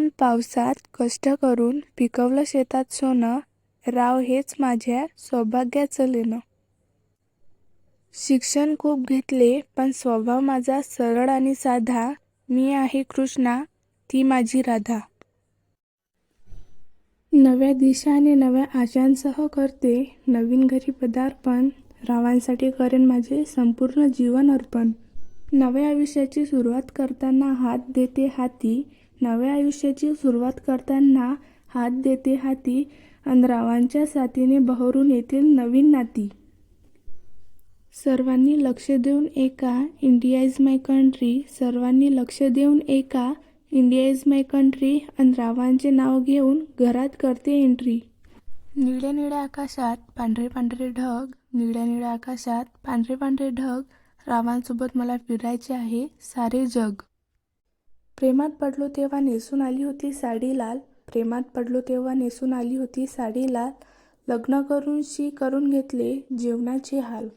ऊन पावसात कष्ट करून पिकवलं शेतात सोनं, राव हेच माझ्या सौभाग्याचं लेणं. शिक्षण खूप घेतले पण स्वभाव माझा सरळ आणि साधा, मी आहे कृष्णा, ती माझी राधा. नव्या दिशा आणि नव्या आशांसह करते नवीन घरी पदार्पण, रावांसाठी करेन माझे संपूर्ण जीवन अर्पण. नव्या आयुष्याची सुरुवात करताना हात देते हाती, नव्या आयुष्याची सुरुवात करताना हात देते हाती, अन रावांच्या साथीने बहरून येतील नवीन नाती. सर्वांनी लक्ष देऊन एका, इंडिया इज माय कंट्री, सर्वांनी लक्ष देऊन एका, इंडिया इज माय कंट्री, अन रावांचे नाव घेऊन घरात करते एंट्री. निळ्या निळ्या आकाशात पांढरे पांढरे ढग, निळ्या निळ्या आकाशात पांढरे पांढरे ढग, रावांसोबत मला फिरायचे आहे सारे जग. प्रेमात पडलो तेव्हा नेसून आली होती साडी लाल, प्रेमात पडलो तेव्हा नेसून आली होती साडी लाल, लग्न करून घेतले जेवणाचे हाल.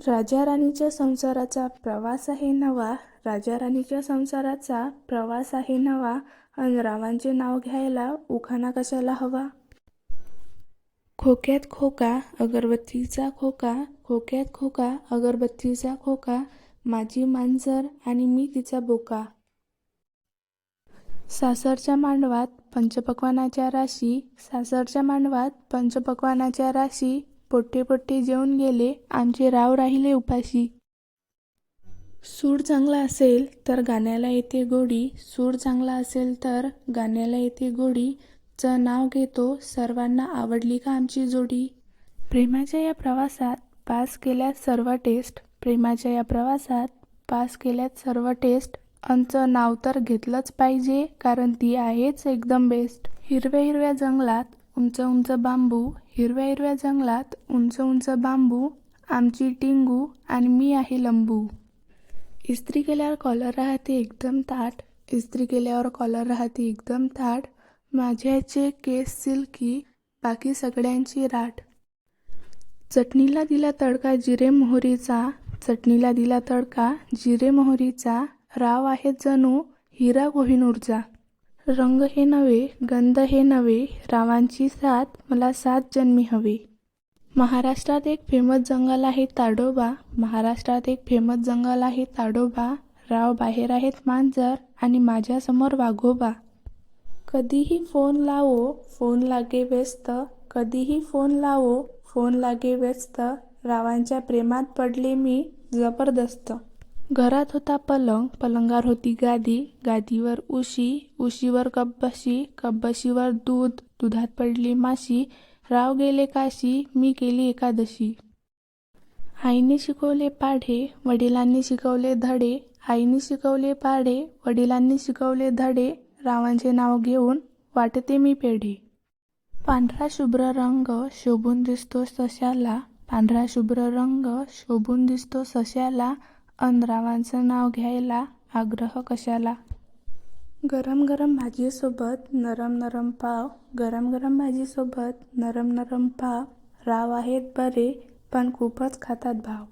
राजा राणीच्या संसाराचा प्रवास आहे नवा, राजा राणीच्या संसाराचा प्रवास आहे नवा, अन रावांचे नाव घ्यायला उखाणा कशाला हवा. खोक्यात खोका अगरबत्तीचा खोका, खोक्यात खोका अगरबत्तीचा खोका, माझी मांजर आणि मी तिचा बोका. सासरच्या मांडवात पंचपक्वान्नाच्या राशी, सासरच्या मांडवात पंचपक्वान्नाच्या राशी, पोट्टे पोट्टे जेवून गेले आमचे राव राहिले उपाशी. सूर चांगला असेल तर गाण्याला येते गोडी, सूर चांगला असेल तर गाण्याला येते गोडी, च नाव घेतो सर्वांना आवडली का आमची जोडी. प्रेमाच्या या प्रवासात पास केल्यात सर्व टेस्ट, प्रेमाच्या या प्रवासात पास केल्यात सर्व टेस्ट, अंचं नाव तर घेतलंच पाहिजे कारण ती आहेच एकदम बेस्ट. हिरव्या हिरव्या जंगलात उंच उंच बांबू, हिरव्या हिरव्या जंगलात उंच उंच बांबू, आमची टिंगू आणि मी आहे लंबू. इस्त्री केल्यावर कॉलर राहते एकदम ताट, इस्त्री केल्यावर कॉलर राहते एकदम ताट, माझ्याचे केस सिल्की बाकी सगळ्यांची राठ. चटणीला दिला तडका जिरे मोहरीचा, चटणीला दिला तडका जिरे मोहरीचा, राव आहे जणू हिरा कोहिनूरचा. रंग हे नवे गंध हे नवे, रावांची साथ मला 7 जन्मी हवे. महाराष्ट्रात एक फेमस जंगल आहे ताडोबा, महाराष्ट्रात एक फेमस जंगल आहे ताडोबा, राव बाहेर आहेत मांजर आणि माझ्यासमोर वाघोबा. कधीही फोन लावो फोन लागे व्यस्त, कधीही फोन लावो फोन लागे व्यस्त, रावांच्या प्रेमात पडले मी जबरदस्त. घरात होता पलंग, पलंगावर होती गादी, गादीवर उशी, उशीवर कपबशी, कपबशीवर दूध, दुधात पडली माशी, राव गेले काशी, मी केली एकादशी. आईने शिकवले पाढे, वडिलांनी शिकवले धडे, आईने शिकवले पाढे, वडिलांनी शिकवले धडे, रावांचे नाव घेऊन वाटते मी पेढे. पांढरा शुभ्र रंग शोभून दिसतो सशाला, पांढरा शुभ्र रंग शोभून दिसतो सशाला, अन रावांचं नाव घ्यायला आग्रह कशाला. गरम गरम भाजीसोबत नरम नरम पाव, गरम गरम भाजीसोबत नरम नरम पाव, राव आहेत बरे पण खूपच खातात भाव.